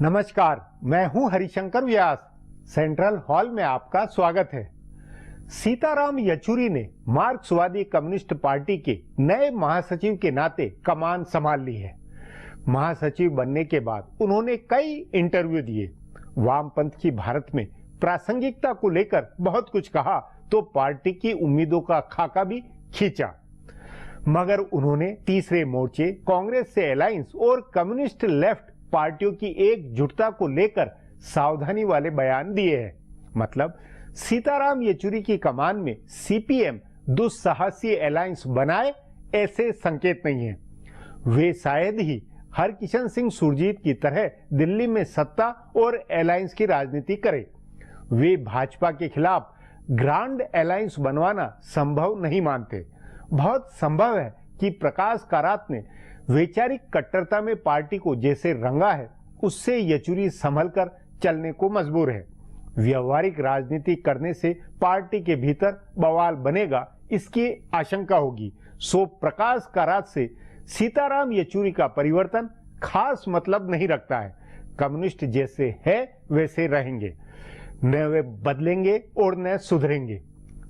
नमस्कार, मैं हूं हरिशंकर व्यास। सेंट्रल हॉल में आपका स्वागत है। सीताराम येचुरी ने मार्क्सवादी कम्युनिस्ट पार्टी के नए महासचिव के नाते कमान संभाल ली है। महासचिव बनने के बाद उन्होंने कई इंटरव्यू दिए, वामपंथ की भारत में प्रासंगिकता को लेकर बहुत कुछ कहा तो पार्टी की उम्मीदों का खाका भी खींचा। मगर उन्होंने तीसरे मोर्चे, कांग्रेस से अलायंस और कम्युनिस्ट लेफ्ट पार्टियों की एकजुटता को लेकर सावधानी वाले बयान दिए हैं। मतलब सीताराम येचुरी की कमान में सीपीएम दुस्साहसी अलायंस बनाए, ऐसे संकेत नहीं है। वे शायद ही हरकिशन सिंह सुरजीत की तरह दिल्ली में सत्ता और अलायंस की राजनीति करे। वे भाजपा के खिलाफ ग्रांड अलायंस बनवाना संभव नहीं मानते। बहुत संभव है कि प्रकाश कारात ने वैचारिक कट्टरता में पार्टी को जैसे रंगा है, उससे येचुरी संभल कर चलने को मजबूर है। व्यवहारिक राजनीति करने से पार्टी के भीतर बवाल बनेगा, इसकी आशंका होगी। सो प्रकाश कारात से सीताराम येचुरी का परिवर्तन खास मतलब नहीं रखता है। कम्युनिस्ट जैसे है वैसे रहेंगे, न वे बदलेंगे और न सुधरेंगे।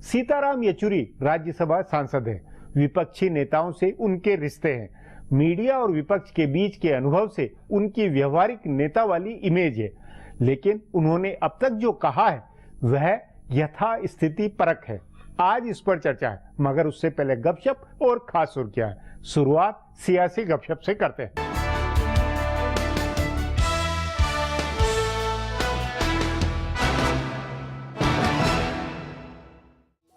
सीताराम येचुरी राज्यसभा सांसद है। विपक्षी नेताओं से उनके रिश्ते हैं। मीडिया और विपक्ष के बीच के अनुभव से उनकी व्यवहारिक नेता वाली इमेज है। लेकिन उन्होंने अब तक जो कहा है वह यथास्थिति परक है। आज इस पर चर्चा है, मगर उससे पहले गपशप और खास सुर्खियां है। शुरुआत सियासी गपशप से करते हैं।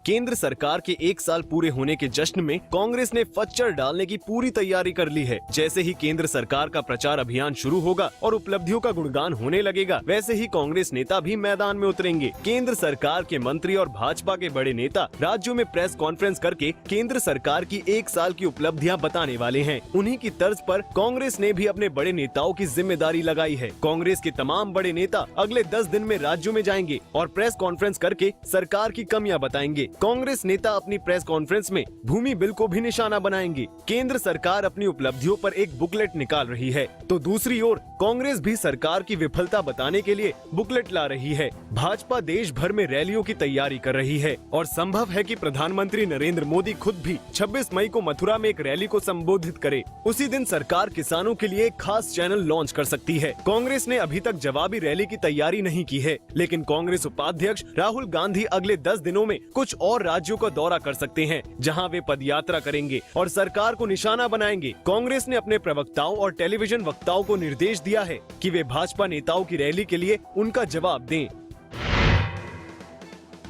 केंद्र सरकार के 1 साल पूरे होने के जश्न में कांग्रेस ने फच्चर डालने की पूरी तैयारी कर ली है। जैसे ही केंद्र सरकार का प्रचार अभियान शुरू होगा और उपलब्धियों का गुणगान होने लगेगा, वैसे ही कांग्रेस नेता भी मैदान में उतरेंगे। केंद्र सरकार के मंत्री और भाजपा के बड़े नेता राज्यों में प्रेस कॉन्फ्रेंस करके केंद्र सरकार की 1 साल की उपलब्धियां बताने वाले हैं। उन्हीं की तर्ज पर कांग्रेस ने भी अपने बड़े नेताओं की जिम्मेदारी लगाई है। कांग्रेस के तमाम बड़े नेता अगले 10 दिन में राज्यों में जाएंगे और प्रेस कॉन्फ्रेंस करके सरकार की कमियां बताएंगे। कांग्रेस नेता अपनी प्रेस कॉन्फ्रेंस में भूमि बिल को भी निशाना बनाएंगे। केंद्र सरकार अपनी उपलब्धियों पर एक बुकलेट निकाल रही है, तो दूसरी ओर कांग्रेस भी सरकार की विफलता बताने के लिए बुकलेट ला रही है। भाजपा देश भर में रैलियों की तैयारी कर रही है और संभव है कि प्रधानमंत्री नरेंद्र मोदी खुद भी 26 मई को मथुरा में एक रैली को संबोधित करे। उसी दिन सरकार किसानों के लिए एक खास चैनल लॉन्च कर सकती है। कांग्रेस ने अभी तक जवाबी रैली की तैयारी नहीं की है, लेकिन कांग्रेस उपाध्यक्ष राहुल गांधी अगले 10 दिनों में कुछ और राज्यों का दौरा कर सकते हैं, जहां वे पदयात्रा करेंगे और सरकार को निशाना बनाएंगे। कांग्रेस ने अपने प्रवक्ताओं और टेलीविजन वक्ताओं को निर्देश दिया है कि वे भाजपा नेताओं की रैली के लिए उनका जवाब दें।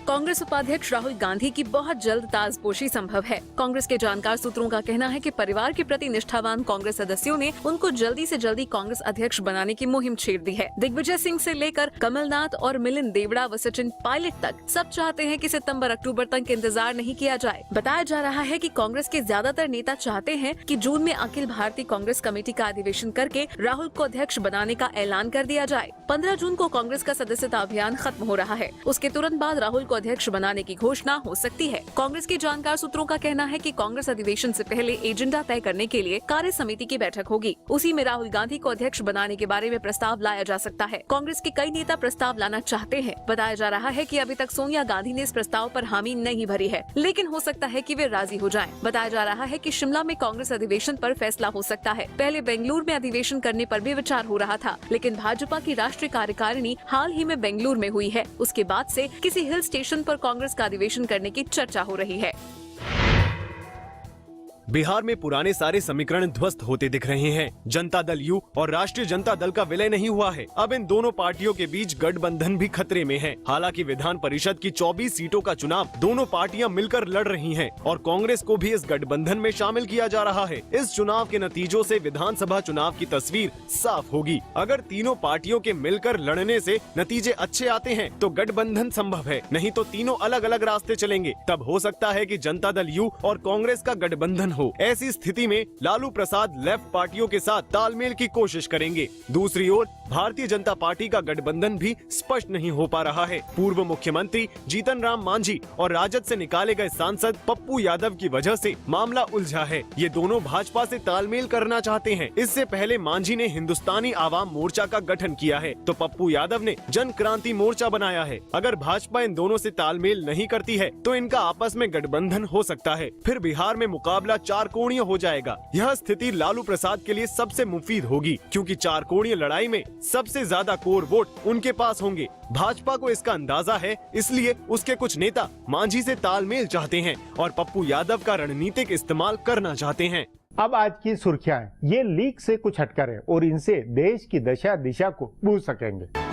कांग्रेस उपाध्यक्ष राहुल गांधी की बहुत जल्द ताजपोशी संभव है। कांग्रेस के जानकार सूत्रों का कहना है कि परिवार के प्रति निष्ठावान कांग्रेस सदस्यों ने उनको जल्दी से जल्दी कांग्रेस अध्यक्ष बनाने की मुहिम छेड़ दी है। दिग्विजय सिंह से लेकर कमलनाथ और मिलिंद देवड़ा व सचिन पायलट तक सब चाहते हैं कि सितंबर-अक्टूबर तक इंतजार नहीं किया जाए। बताया जा रहा है कि कांग्रेस के ज्यादातर नेता चाहते हैं कि जून में अखिल भारतीय कांग्रेस कमेटी का अधिवेशन करके राहुल को अध्यक्ष बनाने का ऐलान कर दिया जाए। 15 जून को कांग्रेस का सदस्यता अभियान खत्म हो रहा है। उसके तुरंत बाद राहुल को अध्यक्ष बनाने की घोषणा हो सकती है। कांग्रेस के जानकार सूत्रों का कहना है कि कांग्रेस अधिवेशन से पहले एजेंडा तय करने के लिए कार्य समिति की बैठक होगी। उसी में राहुल गांधी को अध्यक्ष बनाने के बारे में प्रस्ताव लाया जा सकता है। कांग्रेस के कई नेता प्रस्ताव लाना चाहते हैं। बताया जा रहा है कि अभी तक सोनिया गांधी ने इस प्रस्ताव पर हामी नहीं भरी है, लेकिन हो सकता है कि वे राजी हो जाएं। बताया जा रहा है कि शिमला में कांग्रेस अधिवेशन पर फैसला हो सकता है। पहले बेंगलुरु में अधिवेशन करने पर भी विचार हो रहा था, लेकिन भाजपा की राष्ट्रीय कार्यकारिणी हाल ही में बेंगलुरु में हुई है। उसके बाद से किसी हिल स्टेशन पर कांग्रेस का अधिवेशन करने की चर्चा हो रही है। बिहार में पुराने सारे समीकरण ध्वस्त होते दिख रहे हैं। जनता दल यू और राष्ट्रीय जनता दल का विलय नहीं हुआ है। अब इन दोनों पार्टियों के बीच गठबंधन भी खतरे में है। हालांकि विधान परिषद की 24 सीटों का चुनाव दोनों पार्टियां मिलकर लड़ रही हैं और कांग्रेस को भी इस गठबंधन में शामिल किया जा रहा है। इस चुनाव के नतीजों से विधानसभा चुनाव की तस्वीर साफ होगी। अगर तीनों पार्टियों के मिलकर लड़ने से नतीजे अच्छे आते हैं तो गठबंधन संभव है, नहीं तो तीनों अलग अलग रास्ते चलेंगे। तब हो सकता है कि जनता दल यू और कांग्रेस का गठबंधन हो। ऐसी स्थिति में लालू प्रसाद लेफ्ट पार्टियों के साथ तालमेल की कोशिश करेंगे। दूसरी ओर भारतीय जनता पार्टी का गठबंधन भी स्पष्ट नहीं हो पा रहा है। पूर्व मुख्यमंत्री जीतन राम मांझी और राजद से निकाले गए सांसद पप्पू यादव की वजह से मामला उलझा है। ये दोनों भाजपा से तालमेल करना चाहते हैं। इससे पहले मांझी ने हिंदुस्तानी आवाम मोर्चा का गठन किया है तो पप्पू यादव ने जन क्रांति मोर्चा बनाया है। अगर भाजपा इन दोनों से तालमेल नहीं करती है तो इनका आपस में गठबंधन हो सकता है। फिर बिहार में मुकाबला चार कोणीय हो जाएगा। यह स्थिति लालू प्रसाद के लिए सबसे मुफीद होगी क्योंकि चार कोणीय लड़ाई में सबसे ज्यादा कोर वोट उनके पास होंगे। भाजपा को इसका अंदाजा है, इसलिए उसके कुछ नेता मांझी से तालमेल चाहते हैं और पप्पू यादव का रणनीतिक इस्तेमाल करना चाहते हैं। अब आज की सुर्खियां, ये लीक से कुछ हटकर है और इनसे देश की दशा दिशा को बूझ सकेंगे।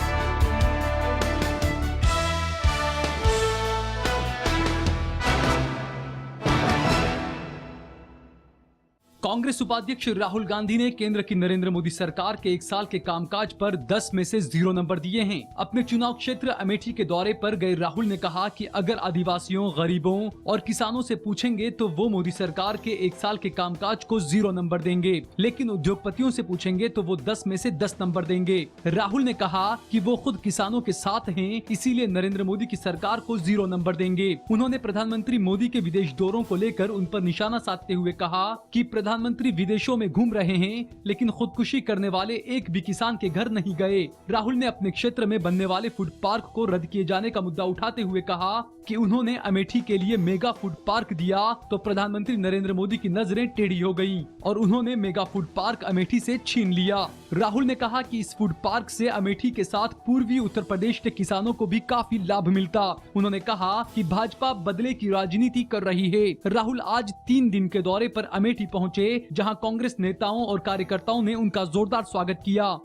कांग्रेस उपाध्यक्ष राहुल गांधी ने केंद्र की नरेंद्र मोदी सरकार के एक साल के कामकाज पर 10 में से 0 नंबर दिए हैं। अपने चुनाव क्षेत्र अमेठी के दौरे पर गए राहुल ने कहा कि अगर आदिवासियों, गरीबों और किसानों से पूछेंगे तो वो मोदी सरकार के एक साल के कामकाज को 0 नंबर देंगे, लेकिन उद्योगपतियों से पूछेंगे तो वो 10 में से 10 नंबर देंगे। राहुल ने कहा कि वो खुद किसानों के साथ हैं, इसीलिए नरेंद्र मोदी की सरकार को 0 नंबर देंगे। उन्होंने प्रधानमंत्री मोदी के विदेश दौरों को लेकर उन पर निशाना साधते हुए कहा कि प्रधानमंत्री विदेशों में घूम रहे हैं, लेकिन खुदकुशी करने वाले एक भी किसान के घर नहीं गए। राहुल ने अपने क्षेत्र में बनने वाले फूड पार्क को रद्द किए जाने का मुद्दा उठाते हुए कहा कि उन्होंने अमेठी के लिए मेगा फूड पार्क दिया तो प्रधानमंत्री नरेंद्र मोदी की नजरें टेढ़ी हो गईं और उन्होंने मेगा फूड पार्क अमेठी से छीन लिया। राहुल ने कहा कि इस फूड पार्क से अमेठी के साथ पूर्वी उत्तर प्रदेश के किसानों को भी काफी लाभ मिलता। उन्होंने कहा कि भाजपा बदले की राजनीति कर रही है। राहुल आज 3 दिन के दौरे पर अमेठी पहुंचे, जहां कांग्रेस नेताओं और कार्यकर्ताओं ने उनका जोरदार स्वागत किया।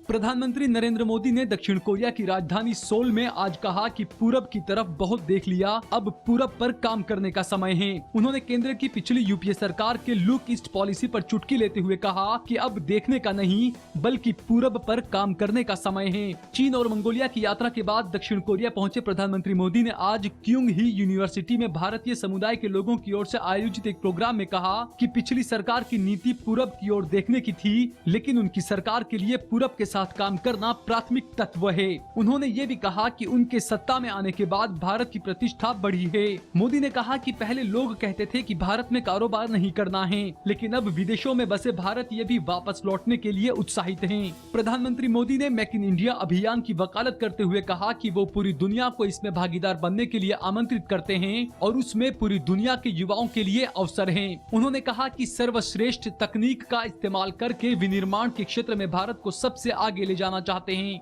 प्रधानमंत्री नरेंद्र मोदी ने दक्षिण कोरिया की राजधानी सोल में आज कहा कि पूरब की तरफ बहुत देख लिया, अब पूरब पर काम करने का समय है। उन्होंने केंद्र की पिछली यूपीए सरकार के लुक ईस्ट पॉलिसी पर चुटकी लेते हुए कहा कि अब देखने का नहीं बल्कि पूरब पर काम करने का समय है। चीन और मंगोलिया की यात्रा के बाद दक्षिण कोरिया पहुंचे प्रधानमंत्री मोदी ने आज क्यूंग ही यूनिवर्सिटी में भारतीय समुदाय के लोगों की ओर से आयोजित एक प्रोग्राम में कहा कि पिछली सरकार की नीति पूरब की ओर देखने की थी, लेकिन उनकी सरकार के लिए पूरब के साथ काम करना प्राथमिक तत्व है। उन्होंने ये भी कहा कि उनके सत्ता में आने के बाद भारत की प्रतिष्ठा बढ़ी है। मोदी ने कहा कि पहले लोग कहते थे कि भारत में कारोबार नहीं करना है, लेकिन अब विदेशों में बसे भारतीय भी वापस लौटने के लिए उत्साहित हैं। प्रधानमंत्री मोदी ने मेक इन इंडिया अभियान की वकालत करते हुए कहा कि वो पूरी दुनिया को इसमें भागीदार बनने के लिए आमंत्रित करते हैं और उसमें पूरी दुनिया के युवाओं के लिए अवसर है। उन्होंने कहा कि सर्वश्रेष्ठ तकनीक का इस्तेमाल करके विनिर्माण के क्षेत्र में भारत को सबसे आगे ले जाना चाहते हैं।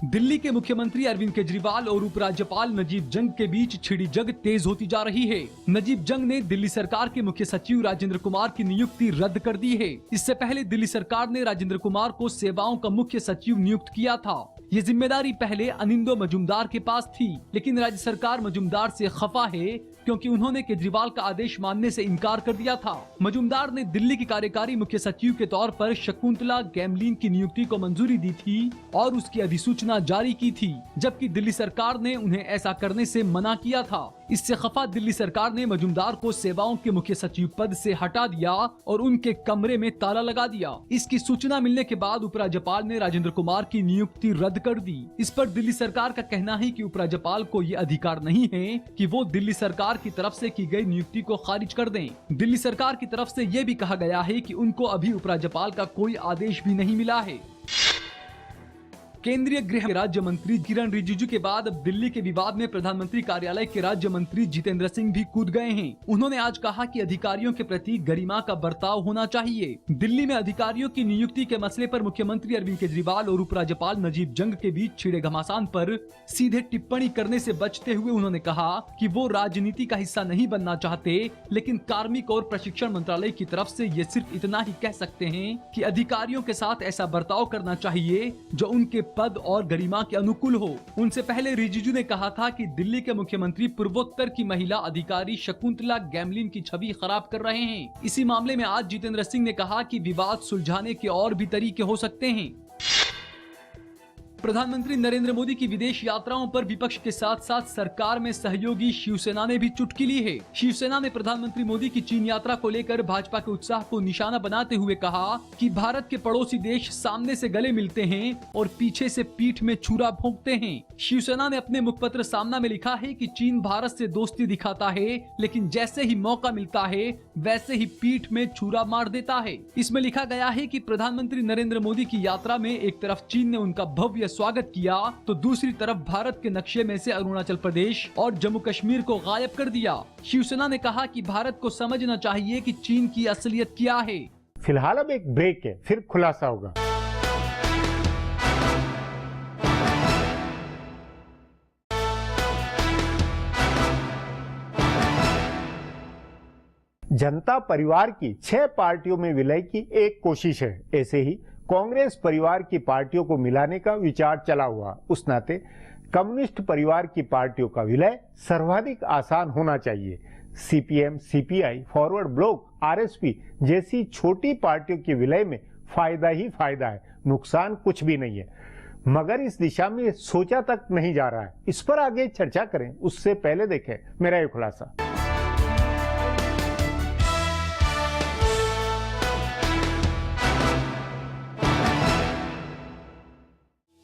दिल्ली के मुख्यमंत्री अरविंद केजरीवाल और उपराज्यपाल नजीब जंग के बीच छिड़ी जंग तेज होती जा रही है। नजीब जंग ने दिल्ली सरकार के मुख्य सचिव राजेंद्र कुमार की नियुक्ति रद्द कर दी है। इससे पहले दिल्ली सरकार ने राजेंद्र कुमार को सेवाओं का मुख्य सचिव नियुक्त किया था। ये जिम्मेदारी पहले अनिंदो मजुमदार के पास थी, लेकिन राज्य सरकार मजुमदार से खफा है क्योंकि उन्होंने केजरीवाल का आदेश मानने से इनकार कर दिया था। मजुमदार ने दिल्ली की कार्यकारी मुख्य सचिव के तौर पर शकुंतला गैमलीन की नियुक्ति को मंजूरी दी थी और उसकी अधिसूचना जारी की थी, जबकि दिल्ली सरकार ने उन्हें ऐसा करने से मना किया था। इससे खफा दिल्ली सरकार ने मजुमदार को सेवाओं के मुख्य सचिव पद से हटा दिया और उनके कमरे में ताला लगा दिया। इसकी सूचना मिलने के बाद उपराज्यपाल ने राजेंद्र कुमार की नियुक्ति रद्द कर दी। इस पर दिल्ली सरकार का कहना है कि उपराज्यपाल को ये अधिकार नहीं है कि वो दिल्ली सरकार की तरफ से की गई नियुक्ति को खारिज कर दें। दिल्ली सरकार की तरफ से ये भी कहा गया है कि उनको अभी उपराज्यपाल का कोई आदेश भी नहीं मिला है। केंद्रीय गृह राज्य मंत्री किरण रिजिजू के बाद अब दिल्ली के विवाद में प्रधानमंत्री कार्यालय के राज्य मंत्री जितेंद्र सिंह भी कूद गए हैं। उन्होंने आज कहा कि अधिकारियों के प्रति गरिमा का बर्ताव होना चाहिए। दिल्ली में अधिकारियों की नियुक्ति के मसले पर मुख्यमंत्री अरविंद केजरीवाल और उपराज्यपाल नजीब जंग के बीच छिड़े घमासान पर सीधे टिप्पणी करने से बचते हुए उन्होंने कहा कि वो राजनीति का हिस्सा नहीं बनना चाहते, लेकिन कार्मिक और प्रशिक्षण मंत्रालय की तरफ से ये सिर्फ इतना ही कह सकते हैं कि अधिकारियों के साथ ऐसा बर्ताव करना चाहिए जो उनके पद और गरिमा के अनुकूल हो। उनसे पहले रिजिजू ने कहा था कि दिल्ली के मुख्यमंत्री पूर्वोत्तर की महिला अधिकारी शकुंतला गैमलीन की छवि खराब कर रहे हैं। इसी मामले में आज जितेंद्र सिंह ने कहा कि विवाद सुलझाने के और भी तरीके हो सकते हैं। प्रधानमंत्री नरेंद्र मोदी की विदेश यात्राओं पर विपक्ष के साथ साथ सरकार में सहयोगी शिवसेना ने भी चुटकी ली है। शिवसेना ने प्रधानमंत्री मोदी की चीन यात्रा को लेकर भाजपा के उत्साह को निशाना बनाते हुए कहा कि भारत के पड़ोसी देश सामने से गले मिलते हैं और पीछे से पीठ में छुरा भोंकते हैं। शिवसेना ने अपने मुखपत्र सामना में लिखा है कि चीन भारत से दोस्ती दिखाता है, लेकिन जैसे ही मौका मिलता है वैसे ही पीठ में छुरा मार देता है। इसमें लिखा गया है कि प्रधानमंत्री नरेंद्र मोदी की यात्रा में एक तरफ चीन ने उनका भव्य स्वागत किया तो दूसरी तरफ भारत के नक्शे में से अरुणाचल प्रदेश और जम्मू कश्मीर को गायब कर दिया। शिवसेना ने कहा कि भारत को समझना चाहिए कि चीन की असलियत क्या है। फिलहाल अब एक ब्रेक है, फिर खुलासा होगा। जनता परिवार की 6 पार्टियों में विलय की एक कोशिश है। ऐसे ही कांग्रेस परिवार की पार्टियों को मिलाने का विचार चला हुआ। उस नाते कम्युनिस्ट परिवार की पार्टियों का विलय सर्वाधिक आसान होना चाहिए। CPM, CPI, forward block, RSP जैसी छोटी पार्टियों के विलय में फायदा ही फायदा है, नुकसान कुछ भी नहीं है। मगर इस दिशा में सोचा तक नहीं जा रहा है। इस पर आगे चर्चा करें, उससे पहले देखें मेरा ये खुलासा।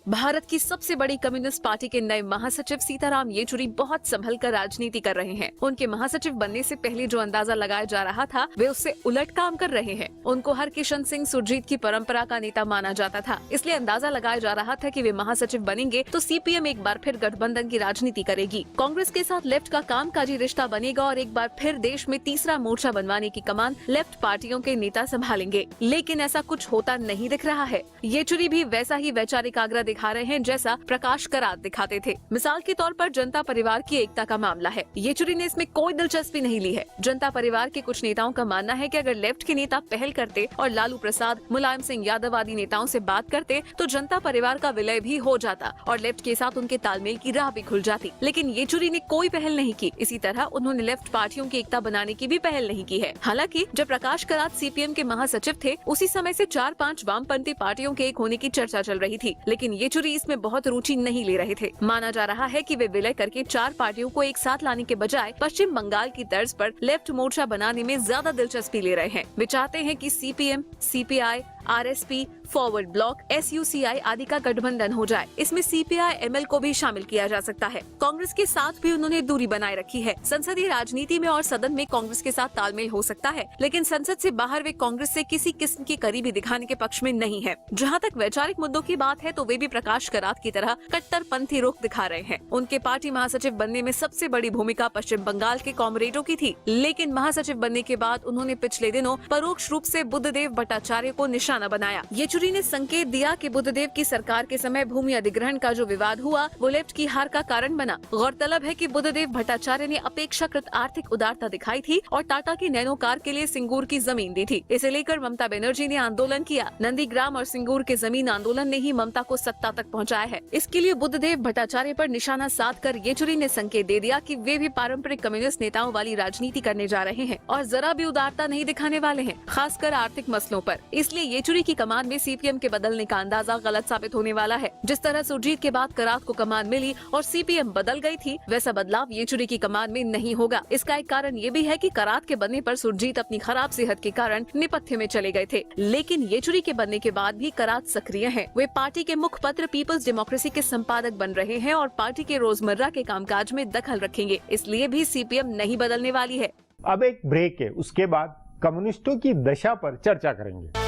भारत की सबसे बड़ी कम्युनिस्ट पार्टी के नए महासचिव सीताराम येचुरी बहुत संभल कर राजनीति कर रहे हैं। उनके महासचिव बनने से पहले जो अंदाजा लगाया जा रहा था वे उससे उलट काम कर रहे हैं। उनको हरकिशन सिंह सुरजीत की परंपरा का नेता माना जाता था, इसलिए अंदाजा लगाया जा रहा था कि वे महासचिव बनेंगे तो सीपीएम एक बार फिर गठबंधन की राजनीति करेगी। कांग्रेस के साथ लेफ्ट का कामकाजी रिश्ता बनेगा और एक बार फिर देश में तीसरा मोर्चा बनवाने की कमान लेफ्ट पार्टियों के नेता संभालेंगे। लेकिन ऐसा कुछ होता नहीं दिख रहा है। येचुरी भी वैसा ही वैचारिक आग्रह दिखा रहे हैं जैसा प्रकाश करात दिखाते थे। मिसाल के तौर पर जनता परिवार की एकता का मामला है। येचुरी ने इसमें कोई दिलचस्पी नहीं ली है। जनता परिवार के कुछ नेताओं का मानना है कि अगर लेफ्ट के नेता पहल करते और लालू प्रसाद, मुलायम सिंह यादव आदि नेताओं से बात करते तो जनता परिवार का विलय भी हो जाता और लेफ्ट के साथ उनके तालमेल की राह भी खुल जाती। लेकिन येचुरी ने कोई पहल नहीं की। इसी तरह उन्होंने लेफ्ट पार्टियों की एकता बनाने की भी पहल नहीं की है। हालांकि जब प्रकाश करात सीपीएम के महासचिव थे उसी समय से 4-5 वामपंथी पार्टियों के एक होने की चर्चा चल रही थी, लेकिन येचुरी इसमें बहुत रुचि नहीं ले रहे थे। माना जा रहा है कि वे विलय करके 4 पार्टियों को एक साथ लाने के बजाय पश्चिम बंगाल की तर्ज पर लेफ्ट मोर्चा बनाने में ज्यादा दिलचस्पी ले रहे हैं। वे चाहते हैं कि CPM, CPI, RSP, forward block, SUCI आदि का गठबंधन हो जाए। इसमें सीपीआई एमएल को भी शामिल किया जा सकता है। कांग्रेस के साथ भी उन्होंने दूरी बनाए रखी है। संसदीय राजनीति में और सदन में कांग्रेस के साथ तालमेल हो सकता है, लेकिन संसद से बाहर वे कांग्रेस से किसी किस्म की करीबी दिखाने के पक्ष में नहीं है। जहां तक वैचारिक मुद्दों की बात है तो वे भी प्रकाश करात की तरह कट्टरपंथी रुख दिखा रहे हैं। उनके पार्टी महासचिव बनने में सबसे बड़ी भूमिका पश्चिम बंगाल के कॉमरेडों की थी, लेकिन महासचिव बनने के बाद उन्होंने पिछले दिनों परोक्ष रूप से बुद्धदेव भट्टाचार्य को निशाना बनाया। येचुरी ने संकेत दिया कि बुद्धदेव की सरकार के समय भूमि अधिग्रहण का जो विवाद हुआ वो लेफ्ट की हार का कारण बना। गौरतलब है कि बुद्धदेव भट्टाचार्य ने अपेक्षाकृत आर्थिक उदारता दिखाई थी और टाटा की नैनो कार के लिए सिंगूर की जमीन दी थी। इसे लेकर ममता बनर्जी ने आंदोलन किया। नंदीग्राम और सिंगूर के जमीन आंदोलन ने ही ममता को सत्ता तक पहुंचाया है। इसके लिए बुद्धदेव भट्टाचार्य पर निशाना साधकर येचुरी ने संकेत दे दिया कि वे भी पारंपरिक कम्युनिस्ट नेताओं वाली राजनीति करने जा रहे हैं और जरा भी उदारता नहीं दिखाने वाले हैं, खासकर आर्थिक मसलों पर। इसलिए येचुरी की कमान में सीपीएम के बदलने का अंदाजा गलत साबित होने वाला है। जिस तरह सुरजीत के बाद करात को कमान मिली और सीपीएम बदल गई थी, वैसा बदलाव येचुरी की कमान में नहीं होगा। इसका एक कारण ये भी है कि करात के बनने पर सुरजीत अपनी खराब सेहत के कारण नेपथ्य में चले गए थे, लेकिन येचुरी के बनने के बाद भी करात सक्रिय हैं। वे पार्टी के मुखपत्र पीपल्स डेमोक्रेसी के संपादक बन रहे हैं और पार्टी के रोजमर्रा के कामकाज में दखल रखेंगे। इसलिए भी सीपीएम नहीं बदलने वाली है। अब एक ब्रेक है, उसके बाद कम्युनिस्टों की दशा पर चर्चा करेंगे।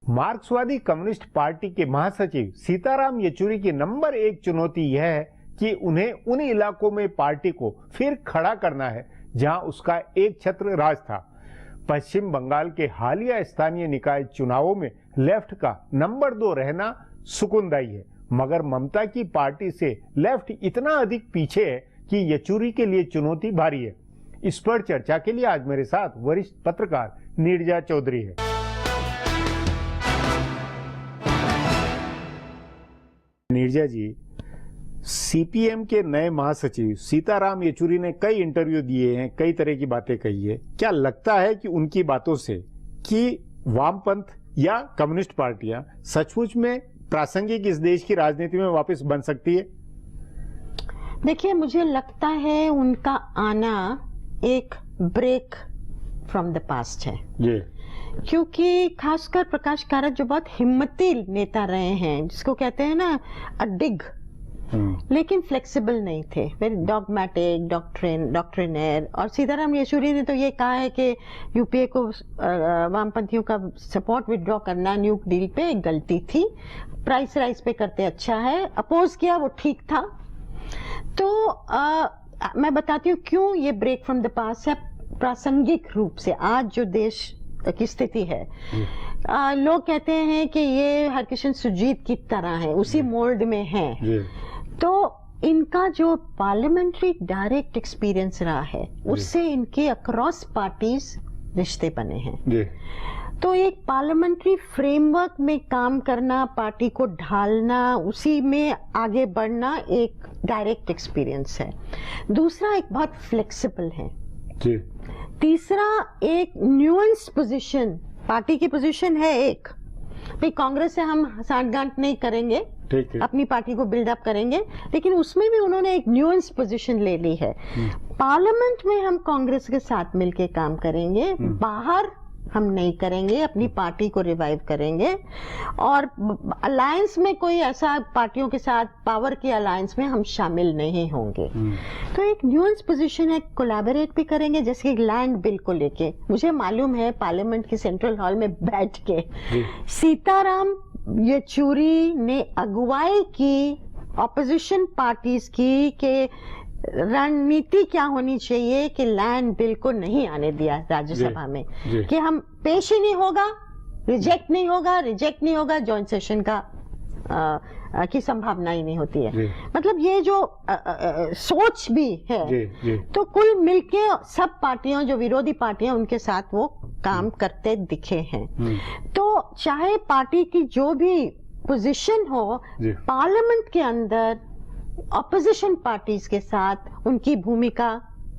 मार्क्सवादी कम्युनिस्ट पार्टी के महासचिव सीताराम येचुरी की नंबर 1 चुनौती यह है कि उन्हें उन इलाकों में पार्टी को फिर खड़ा करना है जहां उसका एक छत्र राज था। पश्चिम बंगाल के हालिया स्थानीय निकाय चुनावों में लेफ्ट का नंबर 2 रहना सुकूनदायी है, मगर ममता की पार्टी से लेफ्ट इतना अधिक पीछे है कि येचुरी के लिए चुनौती भारी है। इस पर चर्चा के लिए आज मेरे साथ वरिष्ठ पत्रकार नीरजा चौधरी है। नीरजा जी, सीपीएम के नए महासचिव सीताराम येचुरी ने कई इंटरव्यू दिए हैं, कई तरह की बातें कही है। क्या लगता है कि उनकी बातों से कि वामपंथ या कम्युनिस्ट पार्टियां सचमुच में प्रासंगिक इस देश की राजनीति में वापस बन सकती है? देखिए, मुझे लगता है उनका आना एक ब्रेक फ्रॉम द पास्ट है जी। क्योंकि खासकर प्रकाश कारत जो बहुत हिम्मती नेता रहे हैं, जिसको कहते हैं ना अडिग, लेकिन फ्लेक्सिबल नहीं थे, वेरी डॉगमेटिक, डॉक्ट्रिनेर। और सीताराम येचुरी ने तो ये कहा है कि यूपीए को वामपंथियों का सपोर्ट विड्रॉ करना न्यूक डील पे एक गलती थी, प्राइस राइज पे करते अच्छा है, अपोज किया वो ठीक था। तो मैं बताती हूँ क्यों ये ब्रेक फ्रॉम द पास्ट है। प्रासंगिक रूप से आज जो देश की स्थिति है, लोग कहते हैं कि ये हरकिशन सुरजीत की तरह है, उसी मोल्ड में है। तो इनका जो पार्लियामेंट्री डायरेक्ट एक्सपीरियंस रहा है, उससे इनके अक्रॉस पार्टीज रिश्ते बने हैं। तो एक पार्लियामेंट्री फ्रेमवर्क में काम करना, पार्टी को ढालना, उसी में आगे बढ़ना एक डायरेक्ट एक्सपीरियंस है। दूसरा, एक बहुत फ्लेक्सिबल है। तीसरा, एक न्यूएंस पोजीशन, पार्टी की पोजीशन है एक, भाई कांग्रेस से हम सांठगांठ नहीं करेंगे, अपनी पार्टी को बिल्डअप करेंगे, लेकिन उसमें भी उन्होंने एक न्यूएंस पोजीशन ले ली है। पार्लियामेंट में हम कांग्रेस के साथ मिलकर काम करेंगे, बाहर हम नहीं करेंगे, अपनी पार्टी को रिवाइव करेंगे, और अलायंस में कोई ऐसा पार्टियों के साथ पावर की अलायंस में हम शामिल नहीं होंगे। तो एक न्यूएंस पोजीशन है, कोलैबोरेट भी करेंगे। जैसे कि लैंड बिल को लेके मुझे मालूम है, पार्लियामेंट के सेंट्रल हॉल में बैठ के सीताराम येचुरी ने अगुवाई की ऑपोजिशन पार्टीज की कि रणनीति क्या होनी चाहिए कि लैंड बिल को नहीं आने दिया राज्यसभा में, कि हम पेश ही नहीं होगा, रिजेक्ट नहीं होगा, जॉइंट सेशन का की संभावना ही नहीं होती है। मतलब ये जो सोच भी है, तो कुल मिलके सब पार्टियां, जो विरोधी पार्टियां, उनके साथ वो काम करते दिखे हैं। तो चाहे पार्टी की जो भी पोजीशन हो, पार्लियामेंट के अंदर ऑपोजिशन पार्टीज के साथ उनकी भूमिका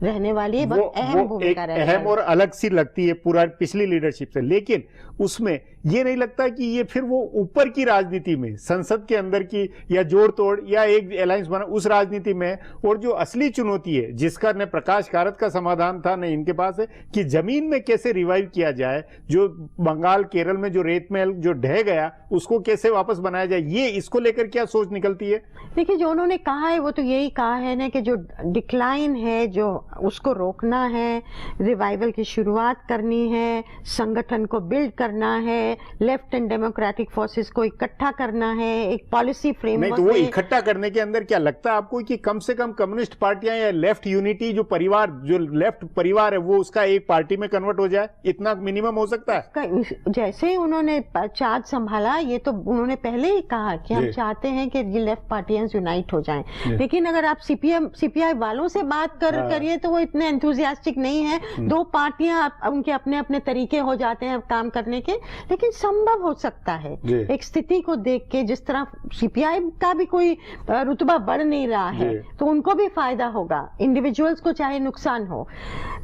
रहने वाली है, बहुत अहम भूमिका रहने वाली है, अहम और अलग सी लगती है पूरा पिछली लीडरशिप से। लेकिन उसमें ये नहीं लगता कि ये फिर वो ऊपर की राजनीति में, संसद के अंदर की या जोड़ तोड़ या एक अलायंस बना, उस राजनीति में, और जो असली चुनौती है जिसका न प्रकाश कारत का समाधान था न इनके पास है, कि जमीन में कैसे रिवाइव किया जाए, जो बंगाल केरल में जो रेत महल जो ढह गया उसको कैसे वापस बनाया जाए, ये इसको लेकर क्या सोच निकलती है? देखिए, जो उन्होंने कहा है वो तो यही कहा है ना कि जो डिक्लाइन है, जो उसको रोकना है, रिवाइवल की शुरुआत करनी है, संगठन को बिल्ड करना है, लेफ्ट एंड डेमोक्रेटिक फोर्सेस को इकट्ठा करना है, एक पॉलिसी फ्रेमवर्क। नहीं, तो वो इकट्ठा करने के अंदर क्या लगता है आपको कि कम से कम कम्युनिस्ट पार्टियां या लेफ्ट यूनिटी, जो परिवार, जो लेफ्ट परिवार है, वो उसका एक पार्टी में कन्वर्ट हो जाए, इतना मिनिमम हो सकता है? जैसे ही उन्होंने चार्ज संभाला, ये तो उन्होंने पहले ही कहा कि हम चाहते हैं कि ये लेफ्ट पार्टियां यूनाइट हो जाएं। लेकिन अगर आप सीपीआई वालों से बात करिए तो वो इतने एंथुसियास्टिक नहीं है। दो पार्टियां उनके अपने अपने तरीके हो जाते हैं काम करने के, लेकिन संभव हो सकता है एक स्थिति को देख के, जिस तरह सीपीआई का भी कोई रुतबा बढ़ नहीं रहा है, तो उनको भी फायदा होगा, इंडिविजुअल्स को चाहे नुकसान हो।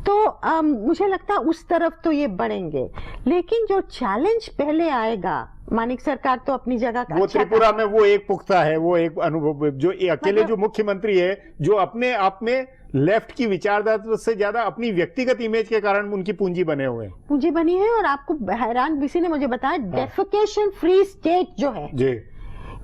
तो मुझे लगता है उस तरफ तो ये बढ़ेंगे। लेकिन जो चैलेंज पहले आएगा, मानिक सरकार तो अपनी जगह वो त्रिपुरा में वो एक पुख्ता है, वो एक अनुभव, जो अकेले जो मुख्यमंत्री है, जो अपने आप में लेफ्ट की विचारधारा से ज्यादा अपनी व्यक्तिगत इमेज के कारण उनकी पूंजी बने हुए हैं, पूंजी बनी है। और आपको हैरान किसी ने मुझे बताया, डेफिकेशन फ्री स्टेट जो है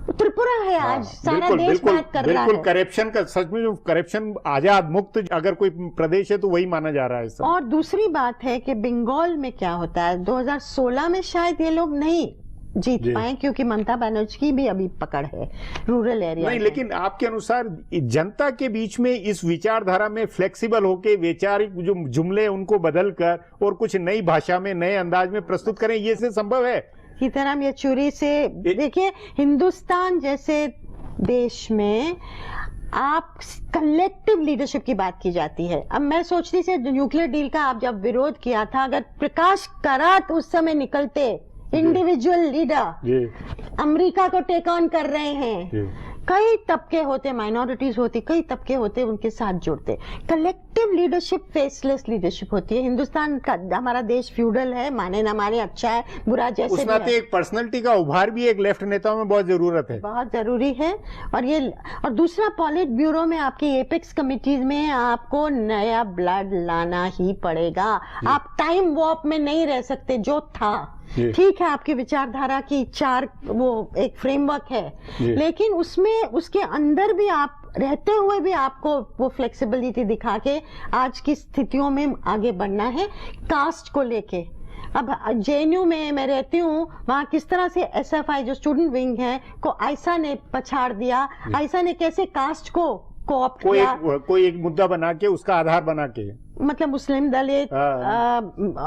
त्रिपुरा है आज, सारा देश बात कर रहा है। बिल्कुल करप्शन का, सच में जो करप्शन आजाद मुक्त अगर कोई प्रदेश है तो वही माना जा रहा है सब। और दूसरी बात है कि बंगाल में क्या होता है, 2016 में शायद ये लोग नहीं जीत पाए, क्योंकि ममता बनर्जी की भी अभी पकड़ है रूरल एरिया नहीं। लेकिन आपके अनुसार जनता के बीच में इस विचारधारा में फ्लेक्सिबल होके वैचारिक जो जुमले उनको बदलकर और कुछ नई भाषा में, नए अंदाज में प्रस्तुत करें, ये से संभव है? सीताराम येचुरी से देखिए, हिंदुस्तान जैसे देश में आप कलेक्टिव लीडरशिप की बात की जाती है। अब मैं सोचती थी न्यूक्लियर डील का आप जब विरोध किया था, अगर प्रकाश करात उस समय निकलते, इंडिविजुअल लीडर अमेरिका को टेक ऑन कर रहे हैं, कई तबके होते, माइनॉरिटीज होती, कई तबके होते, उनके साथ जुड़ते। कलेक्टिव लीडरशिप फेसलेस लीडरशिप होती है। हिंदुस्तान का, हमारा देश फ्यूडल है, माने ना माने, अच्छा है बुरा जैसे उस भी नाते है, एक पर्सनैलिटी का उभार भी एक लेफ्ट नेताओं में बहुत जरूरत है, बहुत जरूरी है। और दूसरा, पॉलिट ब्यूरो में आपकी एपेक्स कमिटीज में आपको नया ब्लड लाना ही पड़ेगा। आप टाइम वॉर्प में नहीं रह सकते जो था। ठीक है, आपकी विचारधारा की वो एक फ्रेमवर्क है, लेकिन उसमें, उसके अंदर भी आप रहते हुए भी आपको वो फ्लेक्सिबिलिटी दिखा के आज की स्थितियों में आगे बढ़ना है। कास्ट को लेके अब जेएनयू में मैं रहती हूँ, वहाँ किस तरह से एसएफआई जो स्टूडेंट विंग है को आयशा ने पछाड़ दिया। आयशा ने कैसे कास्ट को कोऑप्ट किया, कोई एक मुद्दा बना के उसका आधार बना के, मतलब मुस्लिम, दलित,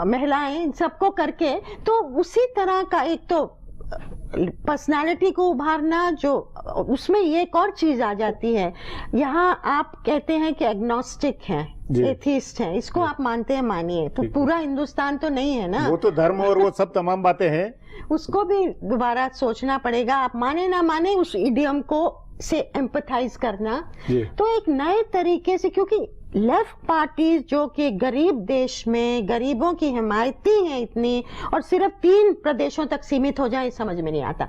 महिलाएं, इन सबको करके। तो उसी तरह का एक तो पर्सनालिटी को उभारना, जो उसमें ये एक और चीज आ जाती है। यहाँ आप कहते हैं कि एग्नोस्टिक हैं, एथिस्ट हैं, इसको आप मानते हैं, मानिए, तो पूरा हिंदुस्तान तो नहीं है ना। वो तो धर्म और वो सब तमाम बातें हैं, उसको भी दोबारा सोचना पड़ेगा। आप माने ना माने, उस इडियम को से एम्पथाइज करना, तो एक नए तरीके से, क्योंकि लेफ्ट पार्टीज जो कि गरीब देश में गरीबों की हिमायती हैं इतनी, और सिर्फ 3 प्रदेशों तक सीमित हो जाए, समझ में नहीं आता।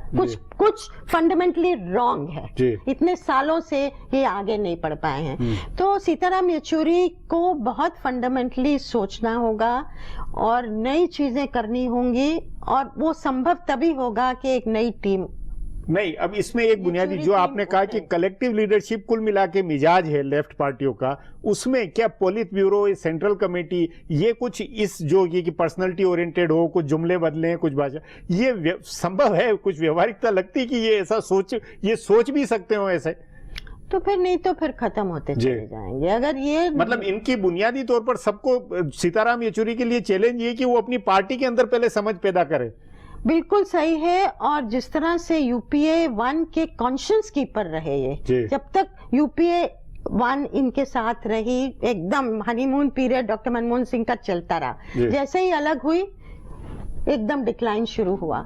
कुछ फंडामेंटली रॉन्ग है, इतने सालों से ये आगे नहीं बढ़ पाए हैं। तो सीताराम येचुरी को बहुत फंडामेंटली सोचना होगा और नई चीजें करनी होंगी, और वो संभव तभी होगा कि एक नई टीम। नहीं, अब इसमें एक बुनियादी जो आपने कहा कि कलेक्टिव लीडरशिप कुल मिला के मिजाज है लेफ्ट पार्टियों का, उसमें क्या पॉलिट ब्यूरो, ये सेंट्रल कमेटी, ये कुछ इस जो ये कि पर्सनालिटी ओरिएंटेड हो, कुछ जुमले बदले, कुछ भाषा, ये संभव है? कुछ व्यवहारिकता लगती कि ये ऐसा सोच भी सकते हो ऐसे? तो फिर नहीं तो फिर खत्म होते चले जाएंगे। अगर ये मतलब इनकी बुनियादी तौर पर सबको, सीताराम येचुरी के लिए चैलेंज ये कि वो अपनी पार्टी के अंदर पहले समझ पैदा करे। बिल्कुल सही है। और जिस तरह से यूपीए 1 के कॉन्शियस कीपर रहे ये, जब तक यूपीए 1 इनके साथ रही, एकदम honeymoon period doctor Manmohan Singh का चलता रहा, जैसे ही अलग हुई एकदम डिक्लाइन शुरू हुआ।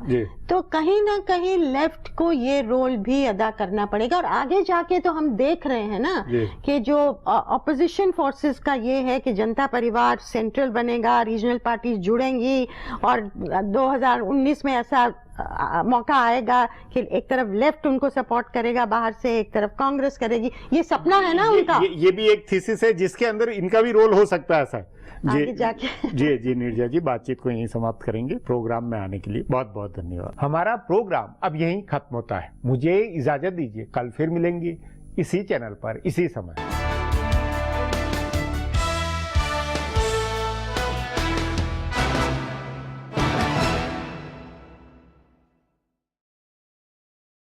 तो कहीं ना कहीं लेफ्ट को ये रोल भी अदा करना पड़ेगा। और आगे जाके तो हम देख रहे हैं ना कि जो ऑपोजिशन फोर्सेस का ये है कि जनता परिवार सेंट्रल बनेगा, रीजनल पार्टीज जुड़ेंगी, और 2019 में ऐसा मौका आएगा कि एक तरफ लेफ्ट उनको सपोर्ट करेगा बाहर से, एक तरफ कांग्रेस करेगी। ये सपना है ना उनका। ये भी एक थीसिस है जिसके अंदर इनका भी रोल हो सकता है ऐसा। आगे जाके जी नीरजा जी, बातचीत को यहीं समाप्त करेंगे। प्रोग्राम में आने के लिए बहुत बहुत धन्यवाद। हमारा प्रोग्राम अब यहीं खत्म होता है, मुझे इजाजत दीजिए। कल फिर मिलेंगे इसी चैनल पर, इसी समय।